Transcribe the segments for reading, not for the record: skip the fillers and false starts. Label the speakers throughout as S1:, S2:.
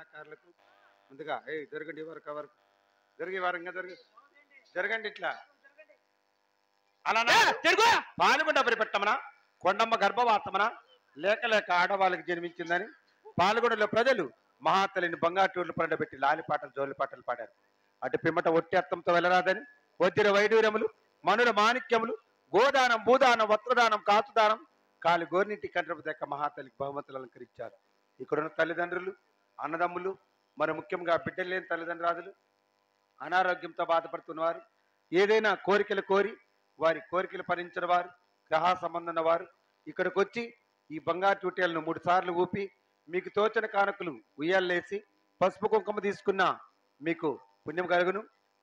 S1: కళాకారులకు ముందుగా జరగండి వరకు జరిగే వారు ఇంకా జరగండి ఇట్లా అలానా పాల్గొండ పరిపెట్టమనా కొండమ్మ గర్భవాతమన లేక లేక ఆడవాళ్ళకి జన్మించిందని పాల్గొండలో ప్రజలు మహాతల్లిని బంగాటూర్లు పండబెట్టి లాలిపాటలు జోలిపాటలు పాడారు. అటు పిమ్మట ఒట్టి అర్థంతో వెళ్ళరాదని వజ్ర వైడూర్యములు మనుల మాణిక్యములు గోదానం భూదానం వస్త్రదానం కాచుదానం కాలి గోర్నింటి కండ్రపు దక్క మహాతల్లికి బహుమతులు అలంకరించారు. ఇక్కడున్న తల్లిదండ్రులు అన్నదమ్ములు మరి ముఖ్యంగా బిడ్డలు లేని తల్లిదండ్రులు అనారోగ్యంతో బాధపడుతున్నవారు ఏదైనా కోరికలు కోరి వారి కోరికలు భరించిన వారు గ్రహ సంబంధం వారు ఇక్కడికి వచ్చి ఈ బంగారు టూటీలను 3 సార్లు ఊపి మీకు తోచిన కానుకలు ఉయ్యాలేసి పసుపు కుంకుమ తీసుకున్న మీకు పుణ్యం కలుగును.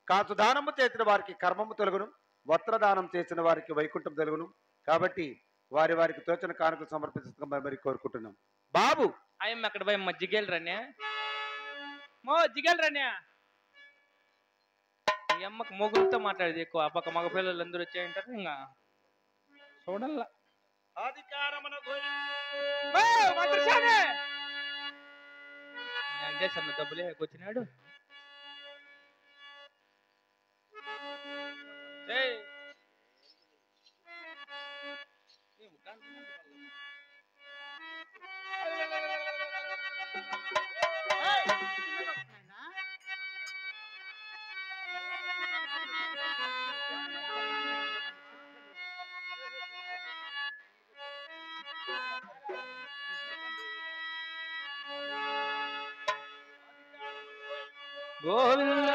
S1: కాచు దానము చేసిన వారికి కర్మము తొలగును. వస్త్రదానం చేసిన వారికి వైకుంఠం తొలగును. కాబట్టి వారికి తోచిన కానుకలు సమర్పిస్తామని మరి కోరుకుంటున్నాం. బాబు
S2: అయ్యమ్మ అక్కడ పోయి జిగేలు రన్యా జిగేలు రన్యా ఈ అమ్మకు మొగులతో మాట్లాడేది ఎక్కువ. ఆ పక్క మగ పిల్లలు అందరూ వచ్చాయంటారు ఇంకా చూడల్లా వెంకటేశ్వర డబ్బులే వచ్చినాడు. గోవింద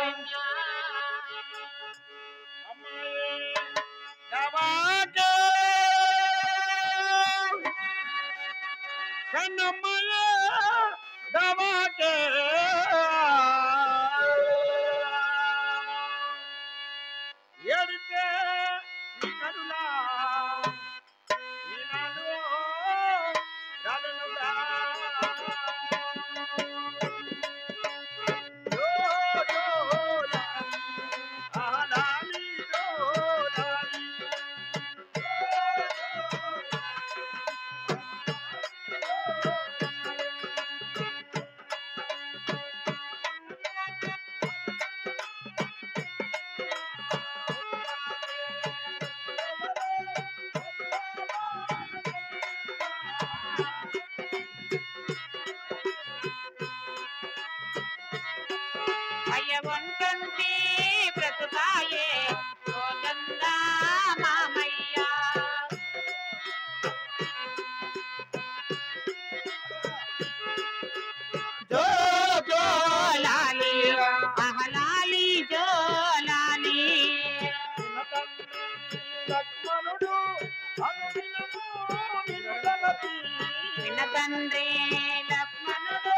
S2: కన్నమ్మయ్య దవాకే ఏడితే ఈ కరులా ఈనాడు రాలనుగా తండ్రి లక్ష్మణుడు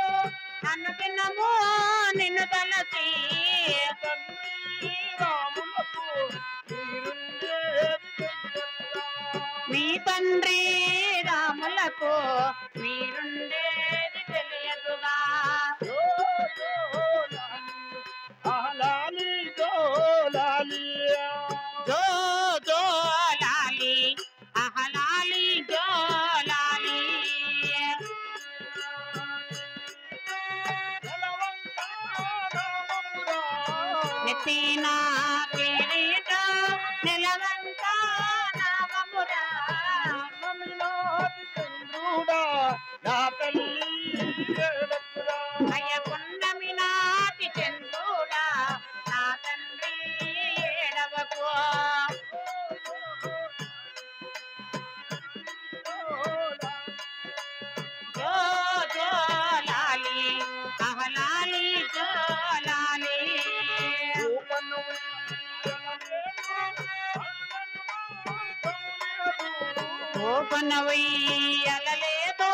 S2: అనుదినము నిన్ను తలసి మీ తండ్రి రాములకు మీరుండేది తెలియదుగా. జో జో లాలి అహలాలి జో లాలి నెత్తినా కిరీట నెలవంక నామమురా చంద్రుడా నా తల్లి అయ్య పున్నమి నాటి చంద్రుడా నా తండ్రి ఏడవకు. జో జో లాలి అహలాలి జో లాలి ఓపనవయ్యలలేదో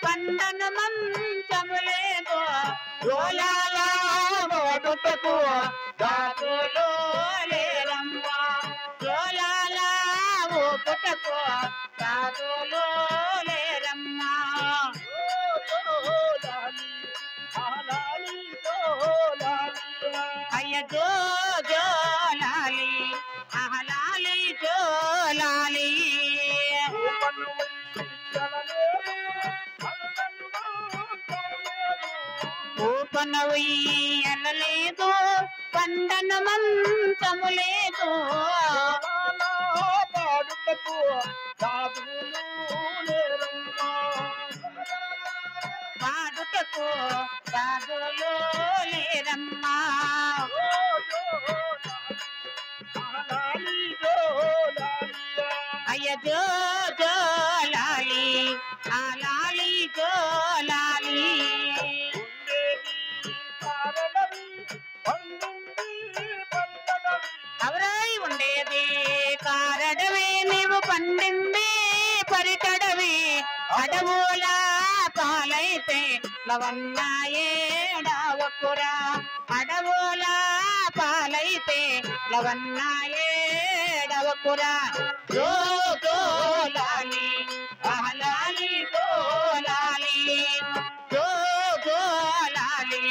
S2: పండన మంచములేదో జోలాల మోటుటకు దాతులు లేరమ్మా. జోలాల ఓపుటకు దాతులు లేరమ్మా. అయ్య జో జో లాలి అహలాలి జో లాలి
S3: ఊపనవు ఎనలేదు పండన మంచము లేదు
S1: పాడుటకు సాధువులు లేరమ్మా
S3: పాడుటకు సాధువులు లేరమ్మా అయ్య జో జో లాలి ఆ లాలి జో లాలి అవరాయి ఉండేది కారడమే నీవు పండింది పరిటడవి అడవుల పాలైతే లవన్నాయేడవకురా అడవుల పాలైతే లవన్నాయేడవకురా జో జో లాలి లాలి జో లాలి జో జో లాలి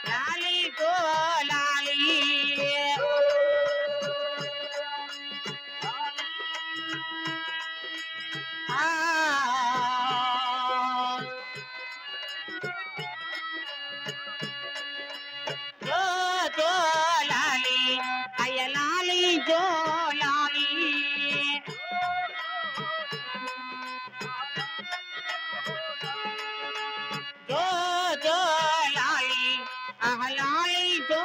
S3: లాలి జో లాలి జో జో లాలి అయ్య లాలి జో లాలి జో జో లాలి లాలి జో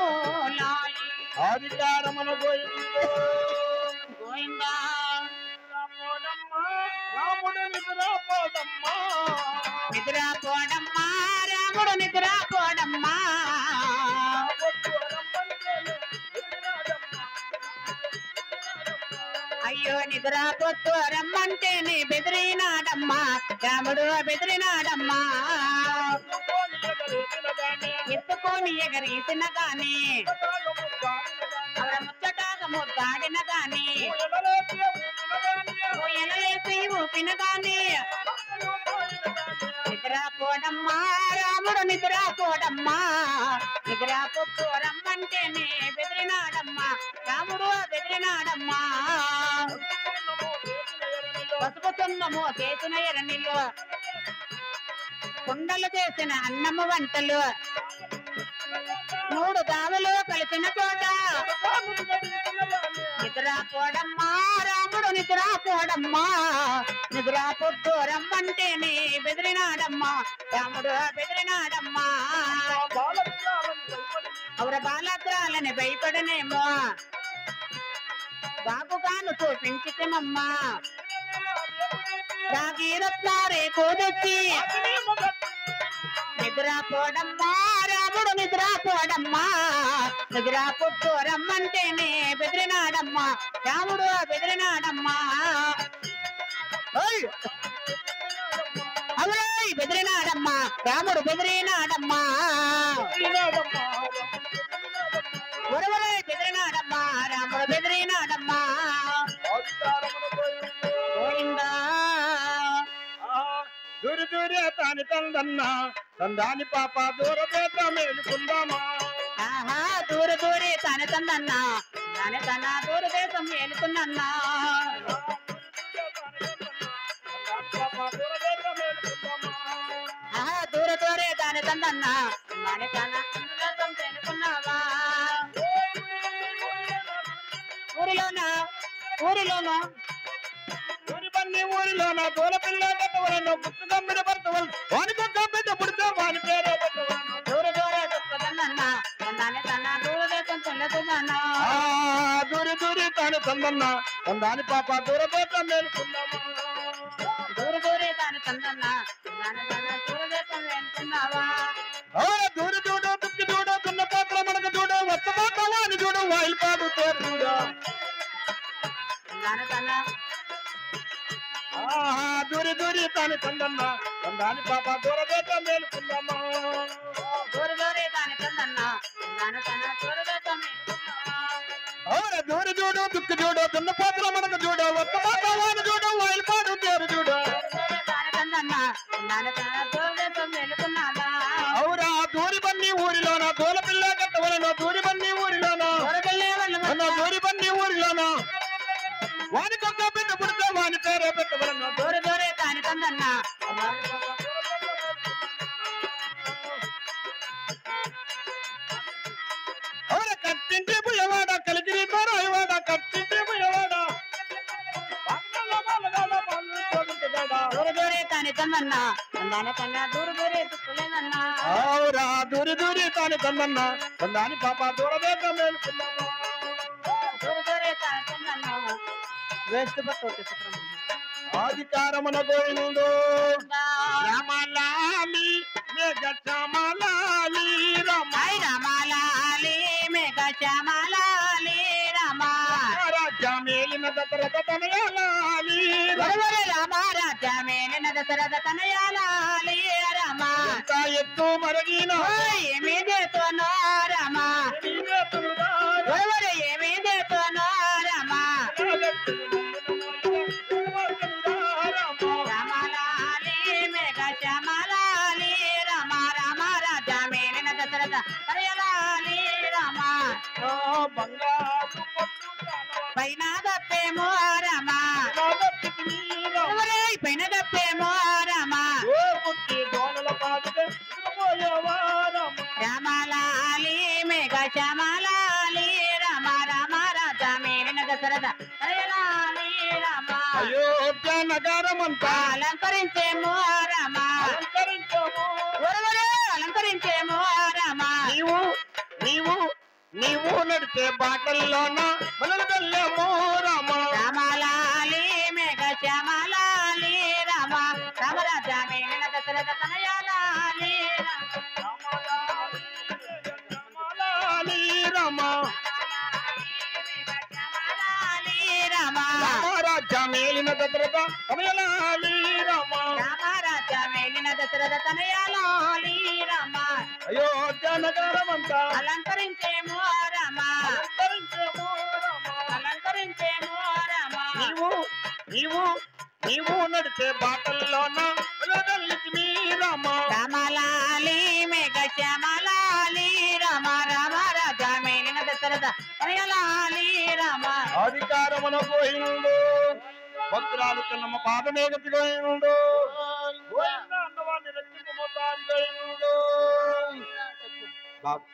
S3: లాలి
S1: అధికారమును
S3: గోవిందా
S1: రాముడు నిద్రపోదమ్మా
S3: నిద్రపోడమ్మా రాముడు నిద్రపోడమ్మా అయ్యో నిద్రపోతూ రమ్మంటేనే బెదిరినాడమ్మా రాముడు బెదిరినాడమ్మా ఎత్తుకొని ఎగరీసిన గాని ముచ్చటాగ ముద్దాడిన గాని ఎనలేసి ఊపిన గాని నిద్రపోడమ్మా రాముడు నిద్రపోడమ్మా నిద్రపోతూ రమ్మంటేనే బెదిరినాడమ్మా రాముడు బెదిరినాడమ్మా పసుపు తున్నము చేసిన ఎరణిలు కుండలు చేసిన అన్నము వంటలు మూడు దావలు కలిసిన చోట నిద్రపోడమ్మా రాముడు నిద్రపోడమ్మా నిద్రపోతూ రమ్మంటేనే బెదిరినాడమ్మా రాముడు బెదిరినాడమ్మా అవర బాలగ్రాలని భయపడనేమో బాగుగాను చూపించితేమమ్మా రాగిరత్నారే కోదొచ్చి నిద్రపోడమ్మా రాముడు నిద్రపోడమ్మా నిద్రపోతూ రమ్మంటేనే బెదిరినాడమ్మా రాముడు బెదిరినాడమ్మా అవునాయ్ బెదిరినాడమ్మా రాముడు బెదిరినాడమ్మా ఒరవరై బెదిరినాడమ్మా రాముడు బెదిరినాడమ్మా గోవిందా
S1: దూరి దూరే తాని తందన్న తందాని పాప దూరదేత మేలుకుందామా
S3: ఆహా దూర దూరే తన తందన్నా దాని తన దూరదేశం వెళుతున్నా ఆహా దూర దూరే దాని తందన్నా దాని తన దూరదేశం వెళుతున్నావా ఊరిలోనా ఊరిలోనా
S1: ఊరి పన్ని ఊరిలోన దూర పిల్ల కట్టవలను పుట్టు తమ్మిడి పడతవలు వానికి బిడ్డ పుడితే వాని పేరే పెట్టవలను
S3: దూర దూరే దుఃఖదన్నా దాని తన దూరదేశం వెళుతున్నా
S1: దూరి దూరి తాని తందన్న తందాని పాప దూరదేత మేలుకుందామా
S3: దూర దూరే దాని తందన్నా దాని తన దూరదేశం వెళుతున్నావా
S1: దూరి చూడు దుక్కి చూడు దున్న పాత్ర మనకు చూడు వస్తవాని చూడు వాయిల్పాడు తేరు చూడు
S3: దాని తన
S1: దూరి దూరి తాని తందన్న తందాని పాప దూరదేత మేలుకుందామా
S3: దూర దూరే దాని తందన్నా దాని తన దూరదేశం వెళుతున్నావా
S1: దూరి చూడు దుక్కి చూడు దున్న పాత్ర మనకు చూడు వస్తవాని చూడు వాయిల్పాడు తేరు చూడు
S3: దాని తందన్నా దాని తన దూరదేశం వెళుతున్నావా
S1: అవురా దూరి బన్ని ఊరిలోన దూల పిల్ల కట్టవలను దూరి బన్ని ఊరిలోన
S3: దూరకెళ్ళే వాళ్ళు
S1: దూరి బన్ని ఊరిలోన వానికొక్క బిడ్డ పుడితే వాని పేరే పెట్టవలను
S3: దూర దూరే దాని తందన్నా తాని తందన్న తందాని కన్నా దూరు దూరే తుక్కులేదన్నా
S1: ఆవురా దూరి దూరి తాని తందన్న తందాని పాప దూరదేశం మేలుకున్నాము
S3: దూరు దూరే తాని తందన్న వేస్ట్ పట్టోటి
S1: అధికారమున గోవిందు రామలాలి మేఘ శ్యామలాలి
S3: హై రామాలాలి మేఘ శ్యామలాలి రామా
S1: రాజ్య మేలిన దశరథ తనయాలాలి
S3: వరవరి రామారాజా మేలిన దశరథ తనయాలాలి రామా
S1: ఎంత ఎత్తు మరగిన
S3: ఏమీ చేతోనో రామా వరవరి ఏమీ చేతోనో రామా రామాలాలి మేఘ శ్యామలాలి రామా రామారాజా మేలిన దశరథ తనయాలాలి రామా
S1: బంగారు
S3: పైన దప్పేమో రామా పైన దప్పేమో రామా రామాలాలి మేఘ శ్యామలాలి రామ రామ రాజా మేలిన దశరథ తనయాలాలి రామా
S1: అయోధ్య నగరమంతా
S3: అలంకరించేమో రామా అలంకరించేమో రామా
S1: నీవు నడిచే బాటల్లోన మొదలుగల్లేమో రామ
S3: రామాలాలి మేఘ శ్యామలాలి రామ రామరాజా మేలిన దశరథ తనయాలాలి
S1: రామలాలి రామ
S3: శ్యామలాలి రామ
S1: రామరాజ్య మేలిన దశరథ తనయాలాలి రామ
S3: రామరాజా మేలిన దశరథ తనయాలాలి రామ
S1: అయోధ్య నగరమంతా
S3: అలంకరించేమో రామ అలంకరించేమో రామ
S1: నీవు నడిచే బాటల్లోన మొదలుగల్లితిమి రామ
S3: రామలాలి మేఘ శ్యామలాలి రామ రామ రాజా మేలిన దశరథ తనయాలాలి రామ
S1: అధికారమున పోయిండు భక్తురాలు కన్నమ్మ పాదమేగతి పోయిండు అన్నవాడిని రక్షింపమోతారు పోయిండు బాబు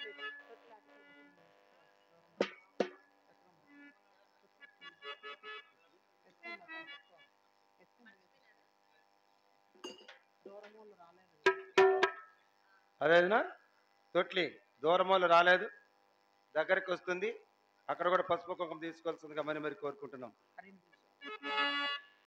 S1: అదేనా తొట్లి దూరమూలు రాలేదు దగ్గరికి వస్తుంది అక్కడ కూడా పసుపు కుంకుమ తీసుకోవాల్సిందిగా మరి కోరుకుంటున్నాం